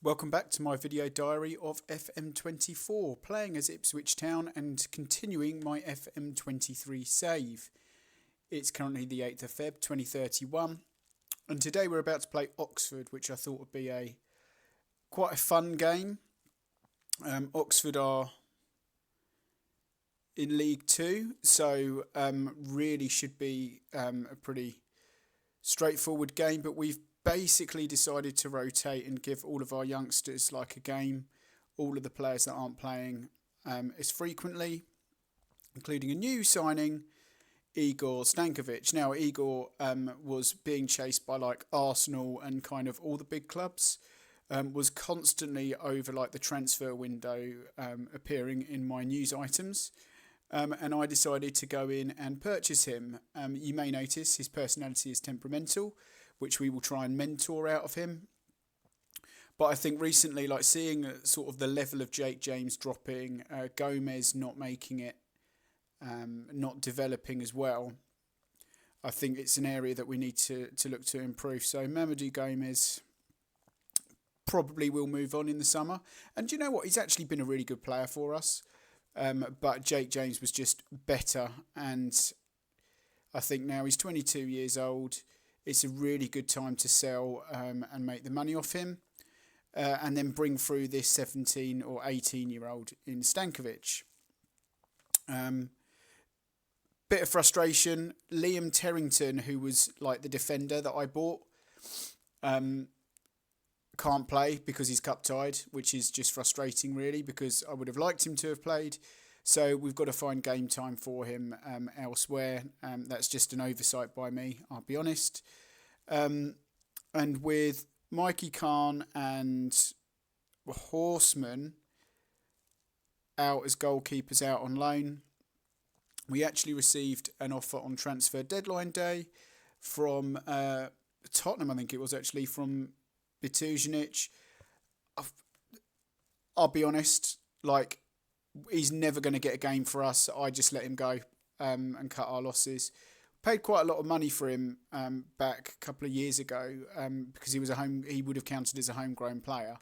Welcome back to my video diary of FM24, playing as Ipswich Town and continuing my FM23 save. It's currently the 8th of Feb 2031 and today we're about to play Oxford, which I thought would be quite a fun game. Oxford are in League 2, so really should be a pretty straightforward game, but we've basically decided to rotate and give all of our youngsters like a game, all of the players that aren't playing as frequently, including a new signing, Igor Stankovic. Now Igor was being chased by like Arsenal and kind of all the big clubs, was constantly over like the transfer window appearing in my news items. And I decided to go in and purchase him. You may notice his personality is temperamental, which we will try and mentor out of him. But I think recently, like seeing sort of the level of Jake James dropping, Gomez not making it, not developing as well, I think it's an area that we need to look to improve. So Mamadou Gomez probably will move on in the summer. And do you know what? He's actually been a really good player for us. But Jake James was just better. And I think now he's 22 years old. It's a really good time to sell and make the money off him. And then bring through this 17 or 18-year-old in Stankovic. Bit of frustration. Liam Terrington, who was like the defender that I bought, can't play because he's cup tied, which is just frustrating really, because I would have liked him to have played. So we've got to find game time for him elsewhere. That's just an oversight by me, I'll be honest. And with Mikey Khan and Horseman out as goalkeepers out on loan, we actually received an offer on transfer deadline day from Tottenham, I think it was actually, from Bituzinic. I'll be honest, like, he's never going to get a game for us. I just let him go and cut our losses. Paid quite a lot of money for him back a couple of years ago because he would have counted as a homegrown player,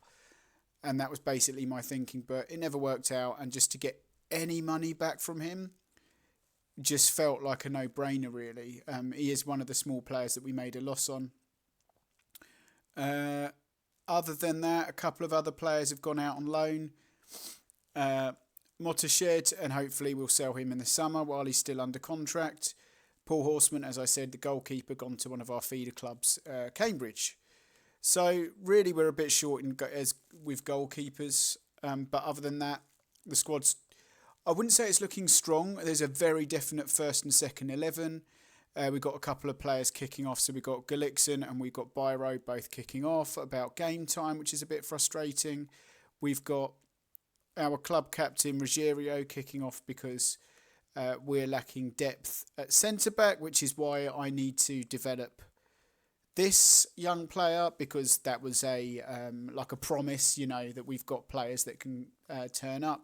and that was basically my thinking. But it never worked out, and just to get any money back from him just felt like a no-brainer. Really, he is one of the small players that we made a loss on. Other than that, a couple of other players have gone out on loan. Motashed, and hopefully we'll sell him in the summer while he's still under contract. Paul Horseman, as I said, the goalkeeper, gone to one of our feeder clubs, Cambridge. So really we're a bit short with goalkeepers. But other than that, the squad's, I wouldn't say it's looking strong. There's a very definite first and second 11. We've got a couple of players kicking off. So we've got Gullikson and we've got Byro both kicking off about game time, which is a bit frustrating. We've got our club captain, Ruggiero, kicking off because we're lacking depth at centre-back, which is why I need to develop this young player, because that was like a promise, you know, that we've got players that can turn up.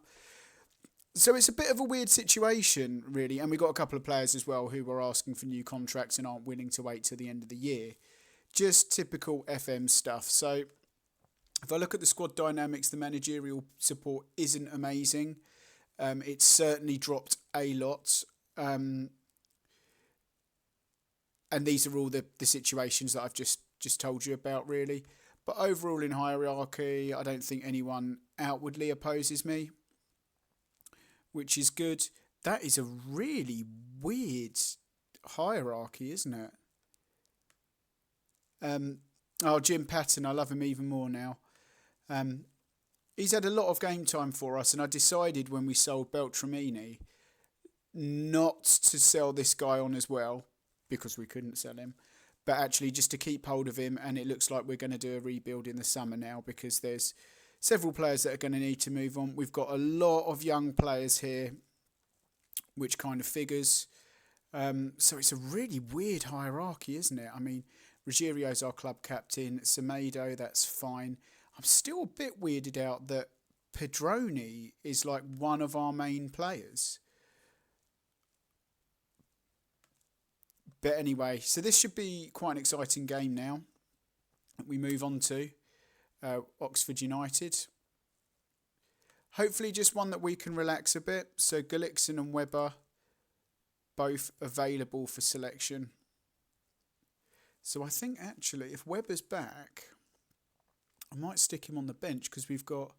So it's a bit of a weird situation, really, and we've got a couple of players as well who are asking for new contracts and aren't willing to wait till the end of the year. Just typical FM stuff. So if I look at the squad dynamics, the managerial support isn't amazing. It's certainly dropped a lot. And these are all the situations that I've just told you about, really. But overall in hierarchy, I don't think anyone outwardly opposes me, which is good. That is a really weird hierarchy, isn't it? Jim Patton, I love him even more now. He's had a lot of game time for us, and I decided when we sold Beltramini not to sell this guy on as well, because we couldn't sell him, but actually just to keep hold of him. And it looks like we're going to do a rebuild in the summer now, because there's several players that are going to need to move on. We've got a lot of young players here, which kind of figures. So it's a really weird hierarchy, isn't it? I mean, Ruggiero's our club captain. Semedo, that's fine. I'm still a bit weirded out that Pedroni is like one of our main players. But anyway, so this should be quite an exciting game now that we move on to. Oxford United. Hopefully just one that we can relax a bit. So Gullikson and Webber, both available for selection. So I think actually if Webber's back, I might stick him on the bench because we've got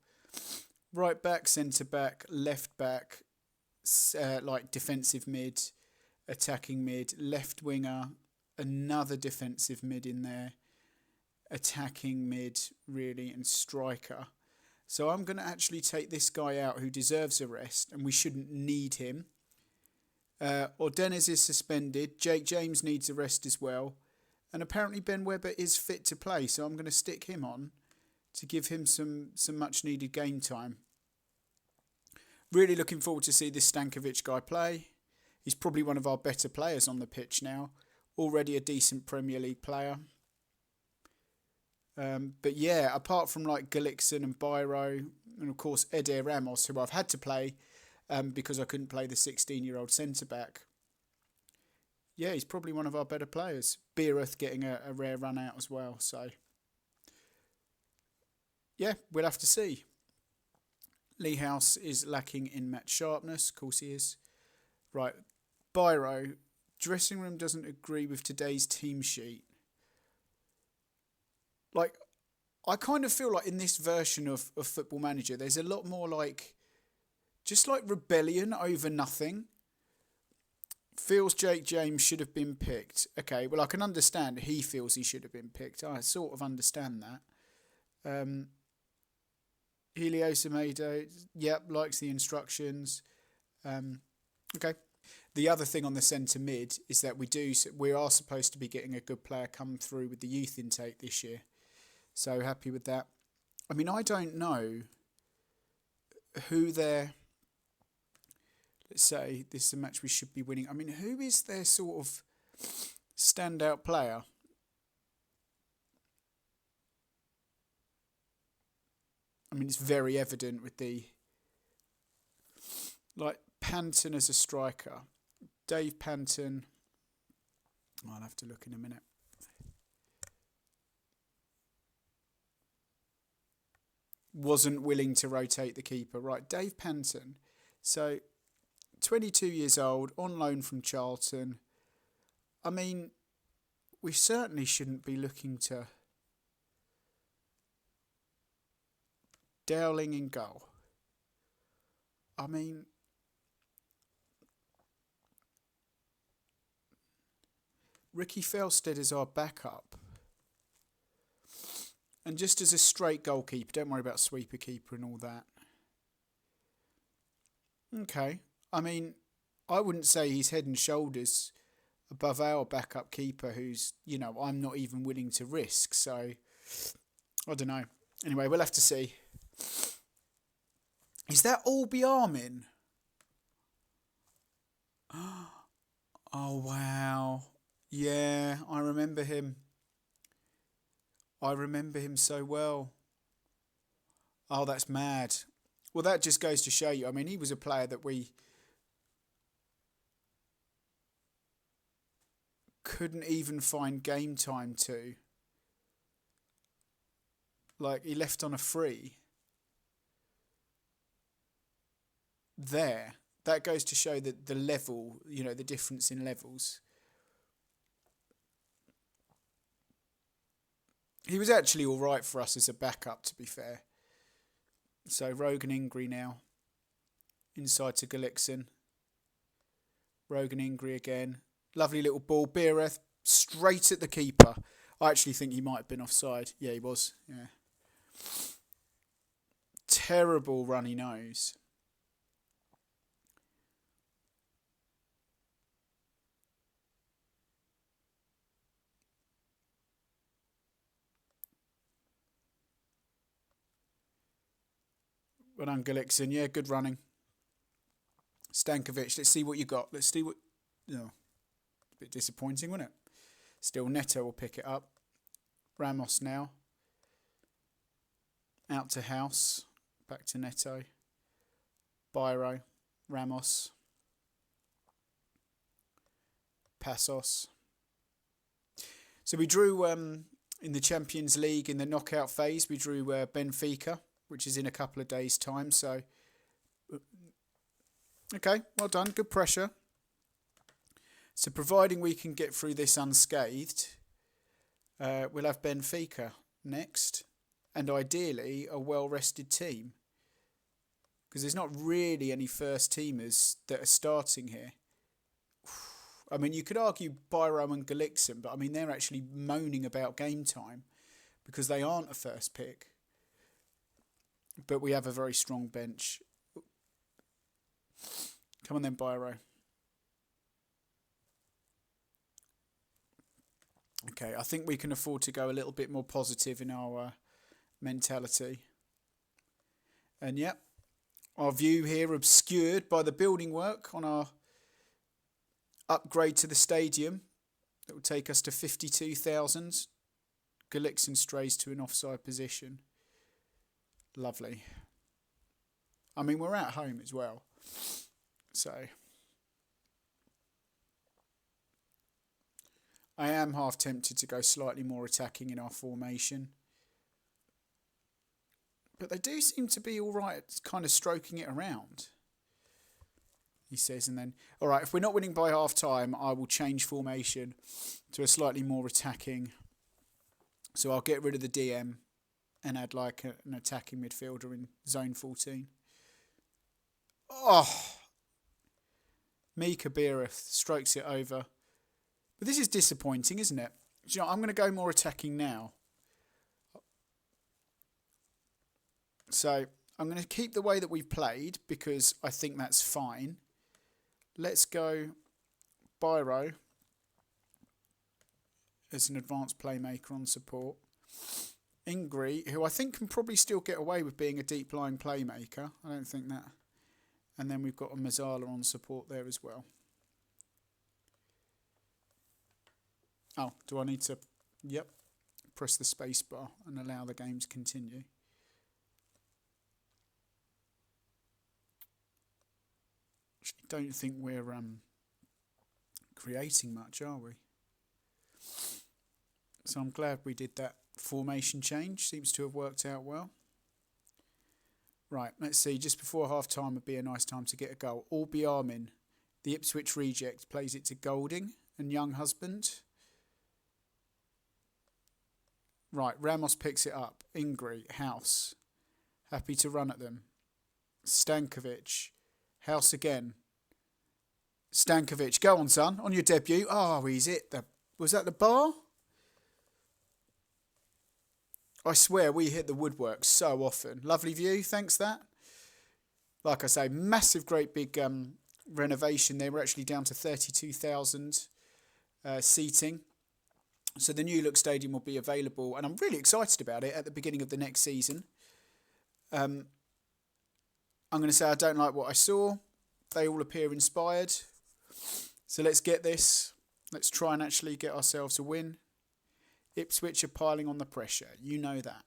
right back, centre back, left back, like defensive mid, attacking mid, left winger, another defensive mid in there, attacking mid really, and striker. So I'm going to actually take this guy out who deserves a rest, and we shouldn't need him. Ordenes is suspended. Jake James needs a rest as well. And apparently Ben Webber is fit to play, so I'm going to stick him on to give him some much needed game time. Really looking forward to see this Stankovic guy play. He's probably one of our better players on the pitch now. Already a decent Premier League player. But yeah, apart from like Gullikson and Biro, and of course Eder Ramos, who I've had to play because I couldn't play the 16-year-old centre-back. Yeah, he's probably one of our better players. Beereth getting a rare run out as well. So, yeah, we'll have to see. Lee House is lacking in match sharpness. Of course he is. Right, Biro, dressing room doesn't agree with today's team sheet. Like, I kind of feel like in this version of Football Manager, there's a lot more like, just like rebellion over nothing. Feels Jake James should have been picked. Okay, well, I can understand he feels he should have been picked. I sort of understand that. Helios Amedo, yep, likes the instructions. Okay. The other thing on the centre mid is that we are supposed to be getting a good player come through with the youth intake this year. So happy with that. I mean, I don't know who their, let's say this is a match we should be winning. I mean, who is their sort of standout player? I mean, it's very evident with the, like, Panton as a striker. Dave Panton. I'll have to look in a minute. Wasn't willing to rotate the keeper. Right, Dave Panton. So, 22 years old, on loan from Charlton. I mean, we certainly shouldn't be looking to... Dowling in goal. I mean... Ricky Felstead is our backup. And just as a straight goalkeeper, don't worry about sweeper keeper and all that. Okay. I mean, I wouldn't say he's head and shoulders above our backup keeper who's, I'm not even willing to risk. So, I don't know. Anyway, we'll have to see. Is that Albi Armin? Oh, wow. Yeah, I remember him. I remember him so well. Oh, that's mad. Well, that just goes to show you. I mean, he was a player that we couldn't even find game time to. Like, he left on a free. There. That goes to show that the level, the difference in levels. He was actually all right for us as a backup, to be fair. So, Rogan Ingri now. Inside to Gullikson. Rogan Ingri again. Lovely little ball. Beereth straight at the keeper. I actually think he might have been offside. Yeah, he was. Yeah. Terrible runny nose. Well done, Gullikson. Yeah, good running. Stankovic, let's see what you got. Let's see what... No. A bit disappointing, wasn't it? Still, Neto will pick it up. Ramos now. Out to House. Back to Neto. Biro. Ramos. Passos. So we drew In the Champions League, in the knockout phase, we drew Benfica, which is in a couple of days' time. So, okay, well done. Good pressure. So, providing we can get through this unscathed, we'll have Benfica next. And ideally, a well-rested team. Because there's not really any first-teamers that are starting here. I mean, you could argue Byro and Galixon, but I mean, they're actually moaning about game time because they aren't a first pick. But we have a very strong bench. Come on then, Byro. Okay, I think we can afford to go a little bit more positive in our mentality. And yep, our view here obscured by the building work on our upgrade to the stadium. That will take us to 52,000. Galixon strays to an offside position. Lovely. I mean, we're at home as well. So I am half tempted to go slightly more attacking in our formation. But they do seem to be all right, kind of stroking it around. He says, and then, all right, if we're not winning by half time, I will change formation to a slightly more attacking. So I'll get rid of the DM and add like an attacking midfielder in zone 14. Oh! Mika Beereth strokes it over. But this is disappointing, isn't it? Do you know, I'm going to go more attacking now. So I'm going to keep the way that we've played because I think that's fine. Let's go Byro as an advanced playmaker on support. Ingri, who I think can probably still get away with being a deep line playmaker. I don't think that. And then we've got a Mazzala on support there as well. Oh, do I need to... Yep. Press the space bar and allow the game to continue. Actually, don't think we're creating much, are we? So I'm glad we did that formation change. Seems to have worked out well. Right, let's see. Just before half-time would be a nice time to get a goal. Albi Armin, the Ipswich reject, plays it to Golding and Young Husband. Right, Ramos picks it up. Ingri, House. Happy to run at them. Stankovic. House again. Stankovic, go on, son, on your debut. Oh, he's hit the... Was that the bar? I swear we hit the woodwork so often. Lovely view, thanks that. Like I say, massive, great big renovation. They were actually down to 32,000 seating. So the new look stadium will be available, and I'm really excited about it at the beginning of the next season. I'm going to say I don't like what I saw. They all appear inspired. So let's get this. Let's try and actually get ourselves a win. Ipswich are piling on the pressure. You know that.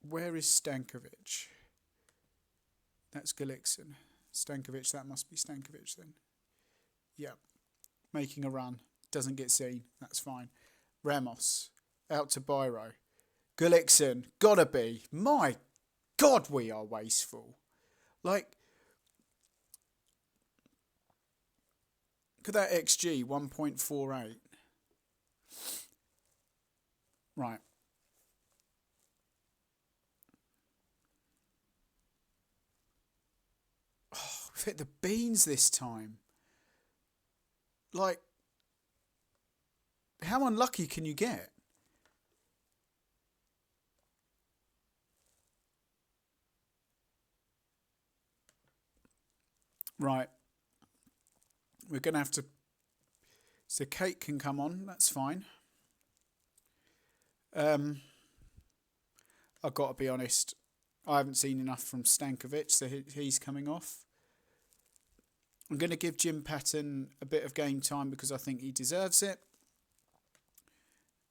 Where is Stankovic? That's Galixon. Stankovic, that must be Stankovic then. Yep. Making a run. Doesn't get seen. That's fine. Ramos. Out to Byro. Galixon. Gotta be. My God, we are wasteful. Like, look at that XG, 1.48. Right. Oh, we've hit the beans this time. Like, how unlucky can you get? Right. We're going to have to... So Kate can come on. That's fine. I've got to be honest. I haven't seen enough from Stankovic, so he's coming off. I'm going to give Jim Patton a bit of game time because I think he deserves it.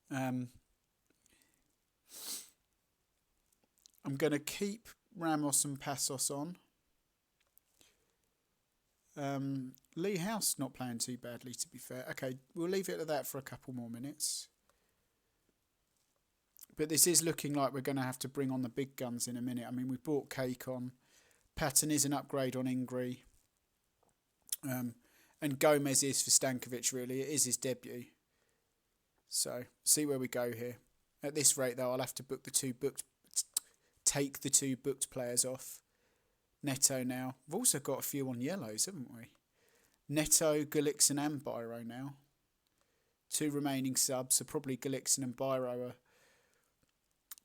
I'm going to keep Ramos and Passos on. Lee House not playing too badly, to be fair. Okay, we'll leave it at that for a couple more minutes. But this is looking like we're going to have to bring on the big guns in a minute. I mean, we brought Cake on. Patton is an upgrade on Ingri. And Gomez is for Stankovic, really. It is his debut. So, see where we go here. At this rate, though, I'll have to take the two booked players off. Neto now. We've also got a few on yellows, haven't we? Neto, Gulixson and Biro now. 2 remaining subs, so probably Gulixson and Biro are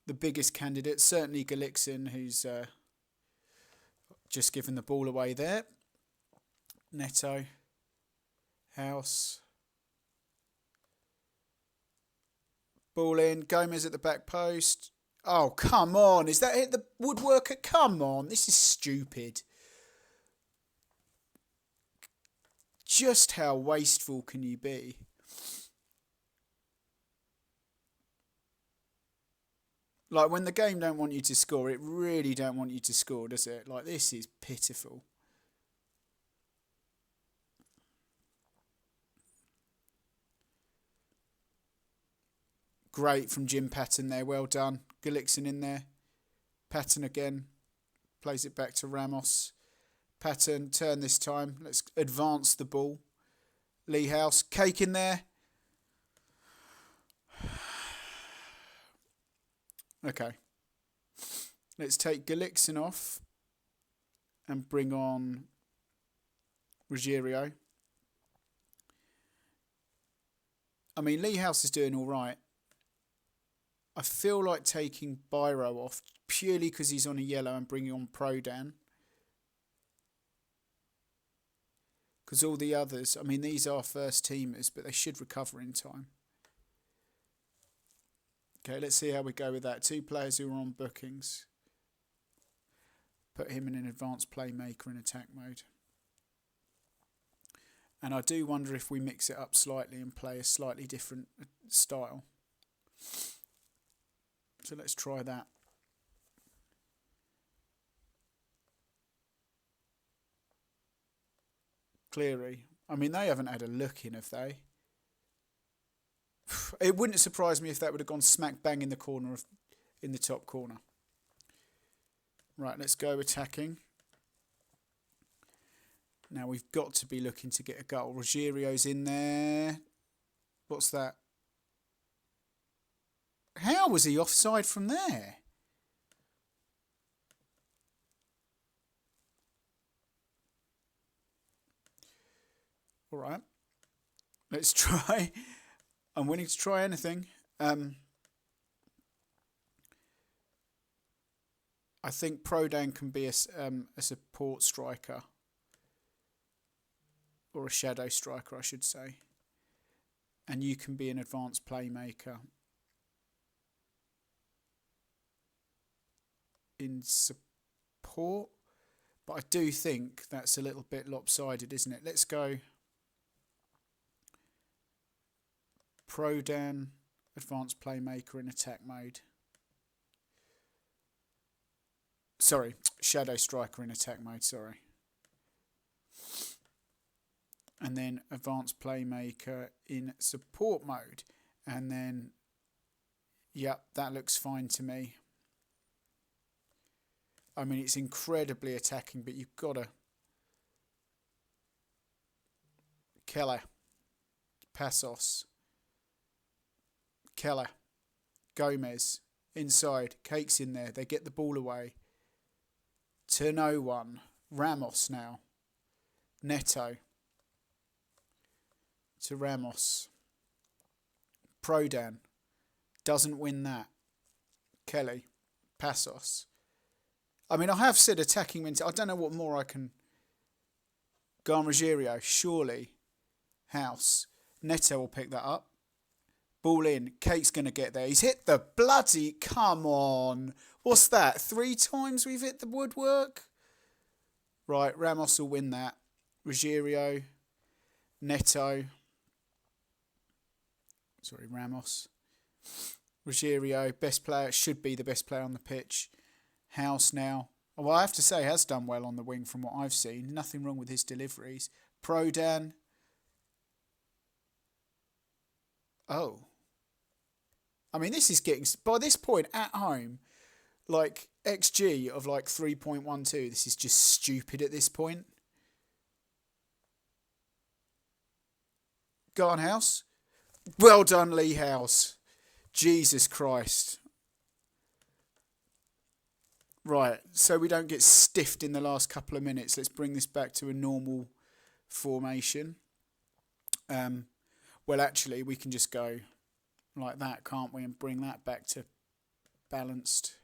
the biggest candidates. Certainly Gulixson, who's just given the ball away there. Neto. House. Ball in. Gomez at the back post. Oh, come on. Is that hit the woodworker? Come on. This is stupid. Just how wasteful can you be? Like, when the game don't want you to score, it really don't want you to score, does it? Like, this is pitiful. Great from Jim Patton there. Well done. Gulixson in there. Patton again. Plays it back to Ramos. Patton, turn this time. Let's advance the ball. Lee House. Cake in there. Okay. Let's take Gulixson off and bring on Ruggiero. I mean, Lee House is doing all right. I feel like taking Biro off purely because he's on a yellow and bringing on Prodan. Because all the others, I mean, these are first teamers, but they should recover in time. Okay, let's see how we go with that. 2 players who are on bookings. Put him in an advanced playmaker in attack mode. And I do wonder if we mix it up slightly and play a slightly different style. So let's try that. Cleary. I mean, they haven't had a look in, have they? It wouldn't surprise me if that would have gone smack bang in the corner in the top corner. Right, let's go attacking. Now we've got to be looking to get a goal. Ruggerio's in there. What's that? How was he offside from there? All right. Let's try. I'm willing to try anything. I think Prodan can be a support striker. Or a shadow striker, I should say. And you can be an advanced playmaker. In support. But I do think that's a little bit lopsided, isn't it? Let's go Prodan, advanced playmaker in attack mode. Sorry, shadow striker in attack mode, sorry. And then advanced playmaker in support mode. And then, yep, that looks fine to me. I mean, it's incredibly attacking, but you've got to... Keller. Passos. Keller. Gomez. Inside. Cake's in there. They get the ball away. To no one. Ramos now. Neto. To Ramos. Prodan. Doesn't win that. Kelly. Passos. I mean, I have said attacking mentality. I don't know what more I can... Ruggiero, surely. House. Neto will pick that up. Ball in. Cake's going to get there. He's hit the bloody... Come on. What's that? 3 times we've hit the woodwork? Right, Ramos will win that. Ruggiero. Neto. Sorry, Ramos. Ruggiero, best player. Should be the best player on the pitch. House now. Well, I have to say, has done well on the wing from what I've seen. Nothing wrong with his deliveries. Prodan. Oh. I mean, this is getting... By this point, at home, like, XG of, like, 3.12. This is just stupid at this point. Garnhouse. Well done, Lee House. Jesus Christ. Right, so we don't get stiffed in the last couple of minutes. Let's bring this back to a normal formation. Well, actually, we can just go like that, can't we? And bring that back to balanced.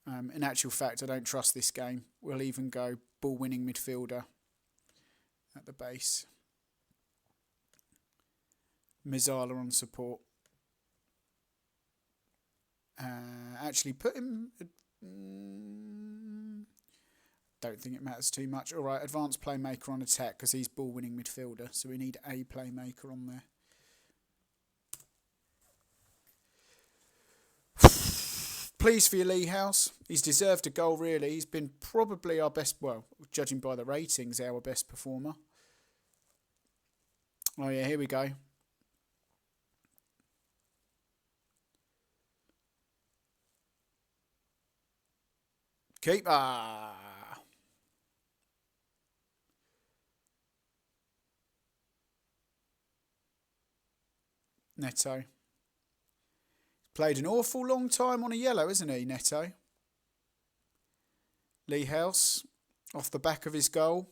In actual fact, I don't trust this game. We'll even go ball-winning midfielder at the base. Mizala on support. Actually, put him... don't think it matters too much. All right, advanced playmaker on attack because he's ball-winning midfielder. So we need a playmaker on there. Pleased for your Lee House. He's deserved a goal, really. He's been probably our best, well, judging by the ratings, our best performer. Oh, yeah, here we go. Keeper. Neto. Played an awful long time on a yellow, isn't he, Neto? Lee House, off the back of his goal.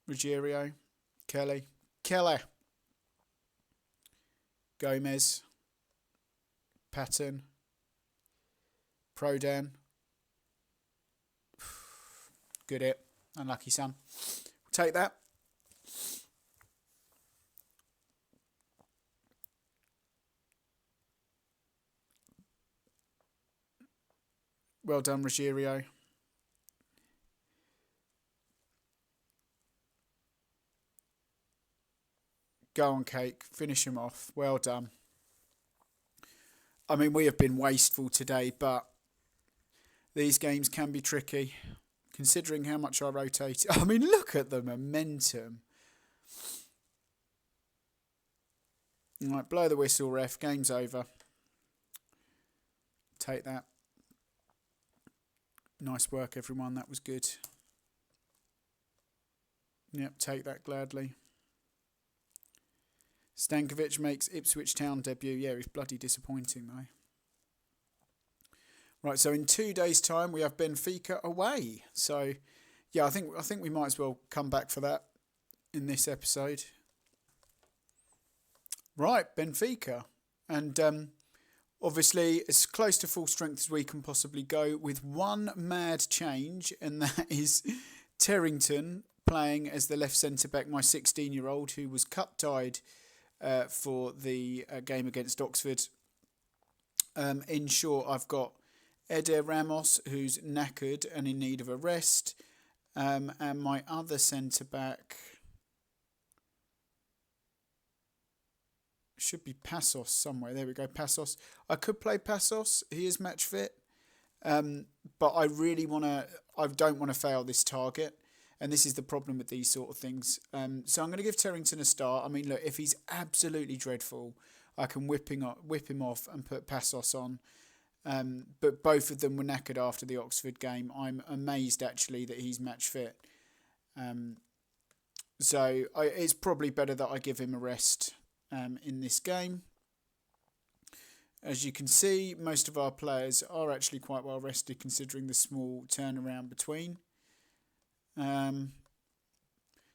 Ruggiero. Kelly. Gomez. Patton. Prodan. Good hit. Unlucky son. Take that. Well done, Ruggiero. Go on, Cake. Finish him off. Well done. I mean, we have been wasteful today, but these games can be tricky, considering how much I rotated. I mean, look at the momentum. All right, blow the whistle, ref. Game's over. Take that. Nice work, everyone. That was good. Yep, take that gladly. Stankovic makes Ipswich Town debut. Yeah, he's bloody disappointing, though. Right, so in 2 days' time, we have Benfica away. So, yeah, I think we might as well come back for that in this episode. Right, Benfica. And obviously, as close to full strength as we can possibly go, with one mad change, and that is Terrington playing as the left centre-back, my 16-year-old, who was cup-tied for the game against Oxford. In short, I've got Eder Ramos, who's knackered and in need of a rest, and my other centre-back should be Passos somewhere. There we go, Passos. I could play Passos. He is match fit, but I don't want to fail this target. And this is the problem with these sort of things. So I'm going to give Terrington a start. I mean, look, if he's absolutely dreadful, I can whip him off and put Passos on. But both of them were knackered after the Oxford game. I'm amazed, actually, that he's match fit. So it's probably better that I give him a rest in this game. As you can see, most of our players are actually quite well rested, considering the small turnaround between.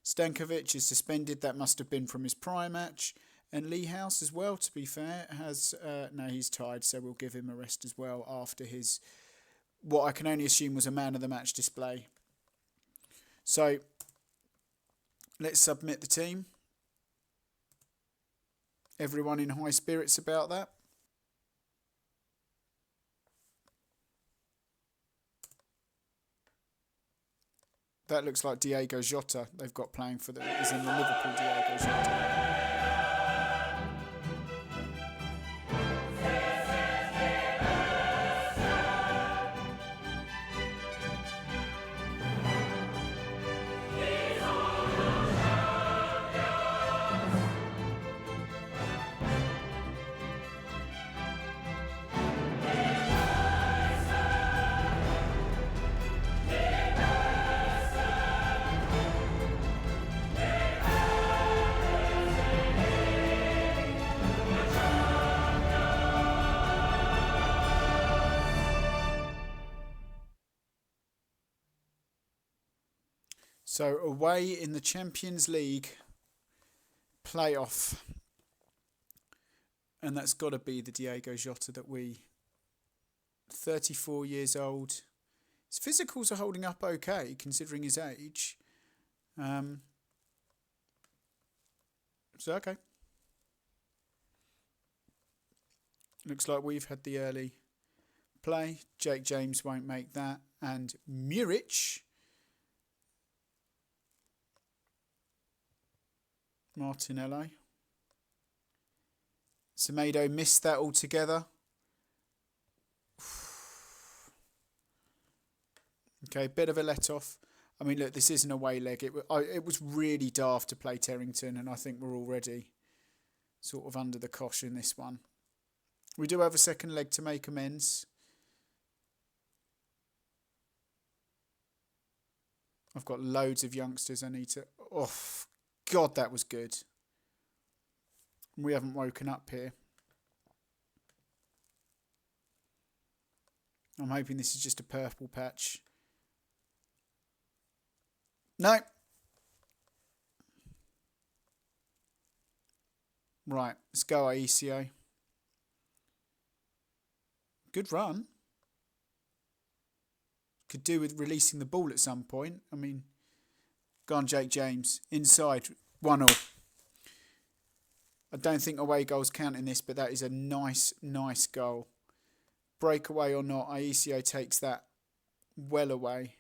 Stankovic is suspended. That must have been from his prior match. And Lee House as well, to be fair, has... no, he's tied, so we'll give him a rest as well after his... what I can only assume was a man of the match display. So, let's submit the team. Everyone in high spirits about that. That looks like Diego Jota they've got playing for the... is in the Liverpool Diego Jota. So away in the Champions League playoff. And that's got to be the Diego Jota that 34 years old. His physicals are holding up okay, considering his age. So, okay. Looks like we've had the early play. Jake James won't make that. And Muric. Martinello. Semedo missed that altogether. Okay, bit of a let-off. I mean, look, this is an away leg. It was really daft to play Terrington, and I think we're already sort of under the cosh in this one. We do have a second leg to make amends. I've got loads of youngsters I need to... Oh, God, that was good. We haven't woken up here. I'm hoping this is just a purple patch. No. Right, let's go Aisio. Good run. Could do with releasing the ball at some point. I mean, go on Jake James. Inside, 1-0. I don't think away goals count in this, but that is a nice, nice goal. Breakaway or not, Aisio takes that well away.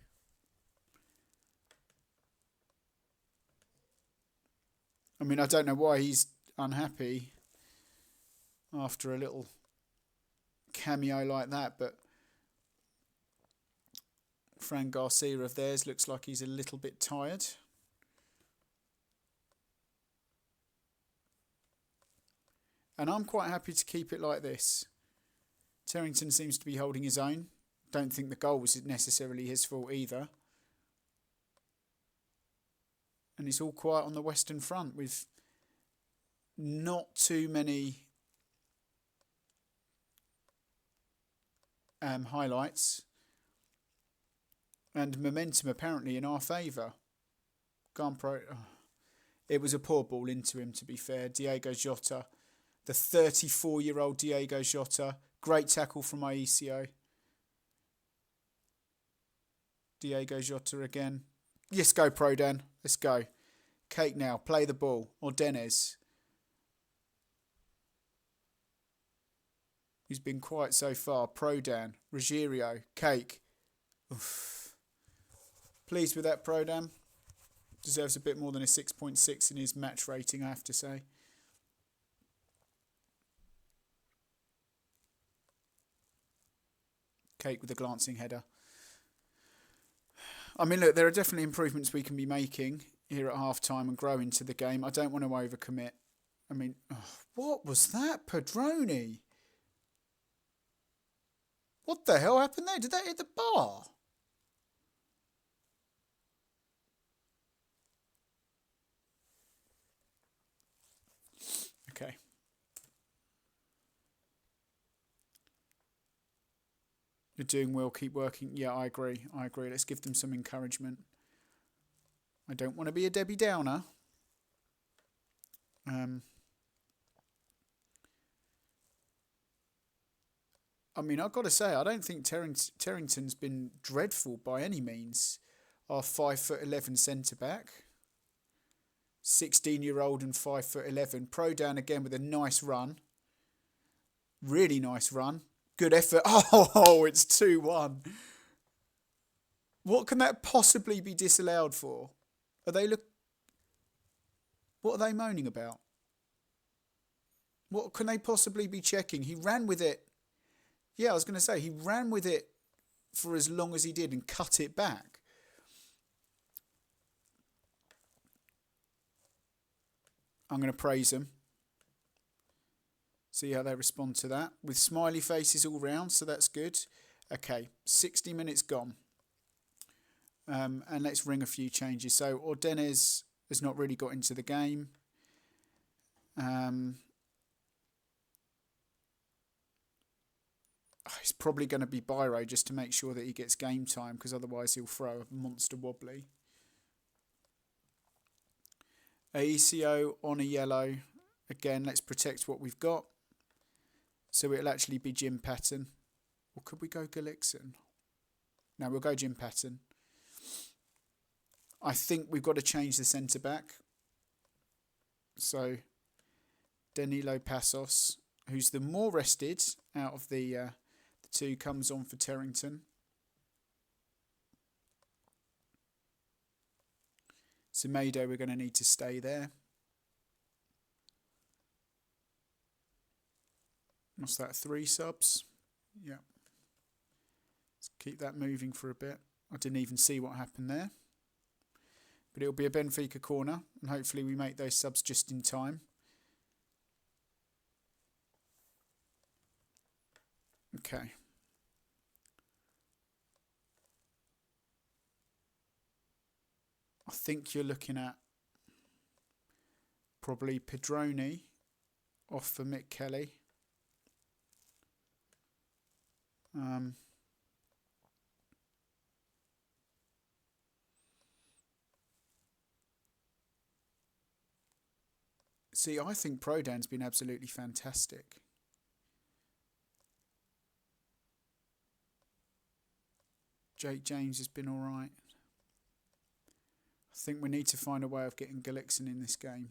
I mean, I don't know why he's unhappy after a little cameo like that, but Fran Garcia of theirs looks like he's a little bit tired. And I'm quite happy to keep it like this. Terrington seems to be holding his own. Don't think the goal was necessarily his fault either. And it's all quiet on the Western Front with not too many highlights. And momentum apparently in our favour. It was a poor ball into him, to be fair. Diego Jota, the 34-year-old Diego Jota. Great tackle from Aisio. Diego Jota again. Yes, go Prodan. Let's go. Cake now. Play the ball. Ordenez. He's been quiet so far. Prodan. Ruggiero. Cake. Oof. Pleased with that, Prodan. Deserves a bit more than a 6.6 in his match rating, I have to say. Cake with a glancing header. I mean, look, there are definitely improvements we can be making here at half-time and grow into the game. I don't want to overcommit. I mean, what was that, Padroni? What the hell happened there? Did that hit the bar? Okay. You're doing well, keep working. Yeah, I agree. Let's give them some encouragement. I don't want to be a Debbie Downer. I mean, I've got to say, I don't think Terrington's been dreadful by any means. Our 5'11" centre-back. 16-year-old and 5'11". Prodan again with a nice run. Really nice run. Good effort. Oh, it's 2-1. What can that possibly be disallowed for? What are they moaning about? What can they possibly be checking? He ran with it. Yeah, I was going to say, he ran with it for as long as he did and cut it back. I'm going to praise them. See how they respond to that. With smiley faces all round, so that's good. Okay, 60 minutes gone. And let's ring a few changes. So Ordenez has not really got into the game. It's probably going to be Byro just to make sure that he gets game time, because otherwise he'll throw a monster wobbly. Aesio on a yellow. Again, let's protect what we've got. So it'll actually be Jim Patton. Or could we go Gullikson? No, we'll go Jim Patton. I think we've got to change the centre-back. So Danilo Passos, who's the more rested out of the two, comes on for Terrington. Semedo, we're going to need to stay there. What's that, 3 subs? Yeah. Let's keep that moving for a bit. I didn't even see what happened there. But it'll be a Benfica corner, and hopefully we make those subs just in time. Okay. I think you're looking at probably Pedroni off for Mick Kelly. See, I think Prodan's been absolutely fantastic. Jake James has been alright. I think we need to find a way of getting Gullikson in this game.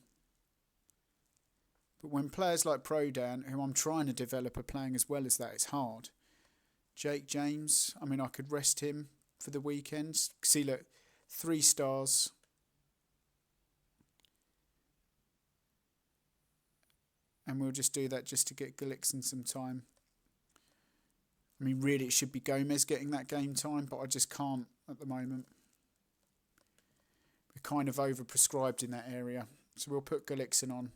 But when players like Prodan, who I'm trying to develop, are playing as well as that, it's hard. Jake James, I mean, I could rest him for the weekend. See, look, 3 stars. And we'll just do that just to get Gullikson some time. I mean, really, it should be Gomez getting that game time, but I just can't at the moment. We're kind of overprescribed in that area. So we'll put Gullikson on.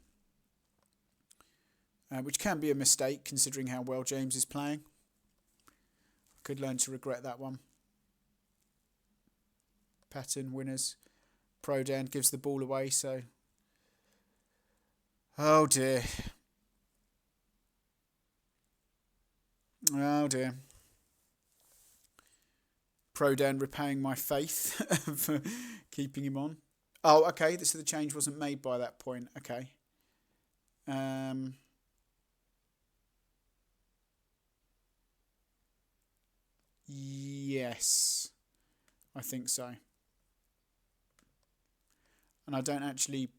Which can be a mistake, considering how well James is playing. I could learn to regret that one. Patton, winners. Prodan gives the ball away, so... Oh dear. Oh dear. Prodan repaying my faith for keeping him on. Oh, okay, so the change wasn't made by that point. Okay. Yes. I think so. And I don't actually...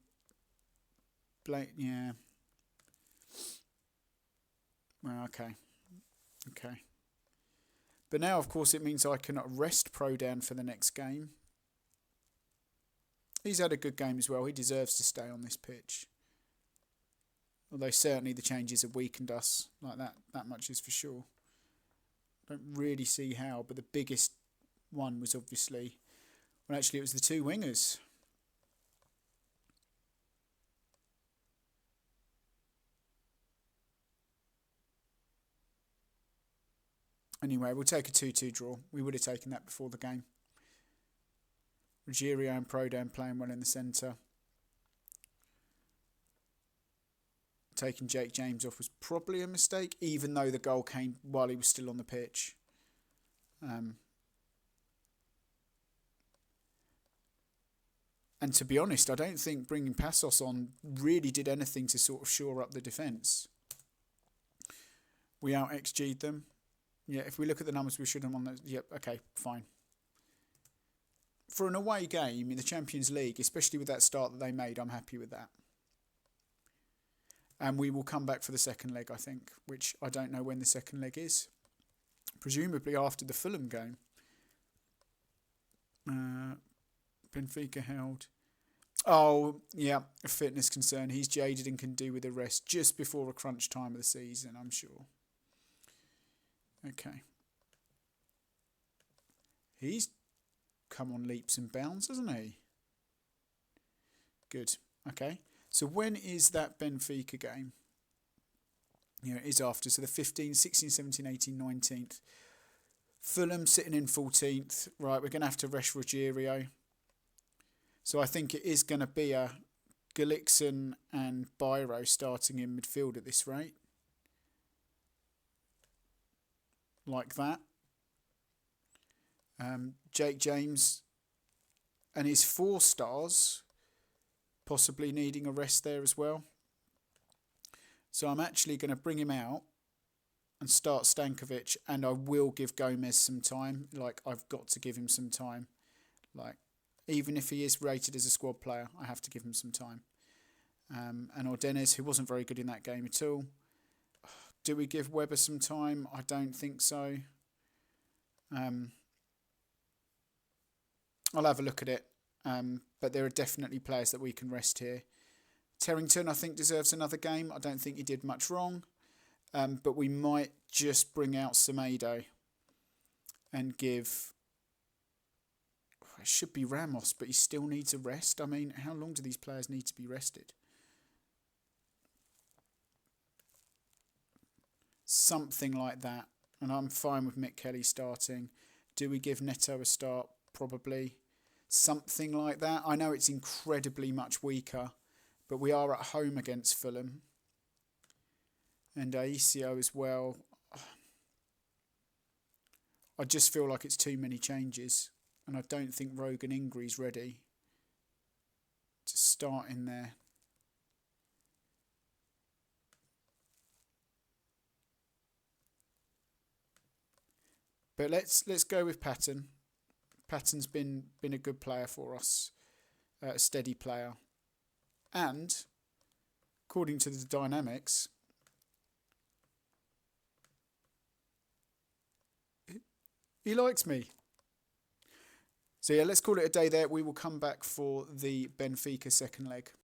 Yeah. Well, okay. Okay. But now, of course, it means I cannot rest Prodan for the next game. He's had a good game as well. He deserves to stay on this pitch. Although certainly the changes have weakened us. Like that much is for sure. Don't really see how, but the biggest one was obviously... Well, actually, it was the 2 wingers. Anyway, we'll take a 2-2 draw. We would have taken that before the game. Ruggiero and Prodan playing well in the centre. Taking Jake James off was probably a mistake, even though the goal came while he was still on the pitch. And to be honest, I don't think bringing Passos on really did anything to sort of shore up the defence. We out-XG'd them. Yeah, if we look at the numbers, we should have won those. Yep, okay, fine. For an away game in the Champions League, especially with that start that they made, I'm happy with that. And we will come back for the second leg, I think, which I don't know when the second leg is. Presumably after the Fulham game. Benfica held. Oh, yeah, a fitness concern. He's jaded and can do with a rest just before a crunch time of the season, I'm sure. Okay. He's come on leaps and bounds, hasn't he? Good. Okay. So when is that Benfica game? Yeah, it is after. So the 15th, 16th, 17th, 18th, 19th. Fulham sitting in 14th. Right, we're going to have to rest Ruggiero. So I think it is going to be a Gullikson and Biro starting in midfield at this rate. Like that. Jake James and his 4 stars possibly needing a rest there as well. So I'm actually going to bring him out and start Stankovic, and I will give Gomez some time. Like, I've got to give him some time. Like, even if he is rated as a squad player, I have to give him some time. And Ordenes, who wasn't very good in that game at all. Do we give Weber some time? I don't think so. I'll have a look at it. But there are definitely players that we can rest here. Terrington, I think, deserves another game. I don't think he did much wrong. But we might just bring out Semedo and give... It should be Ramos, but he still needs a rest. I mean, how long do these players need to be rested? Something like that. And I'm fine with Mick Kelly starting. Do we give Neto a start? Probably. Something like that. I know it's incredibly much weaker, but we are at home against Fulham. And Aisio as well. I just feel like it's too many changes. And I don't think Rogan Ingri's ready to start in there. But let's go with Patton. Patton's been a good player for us, a steady player, and according to the dynamics, he likes me. So yeah, let's call it a day there. We will come back for the Benfica second leg.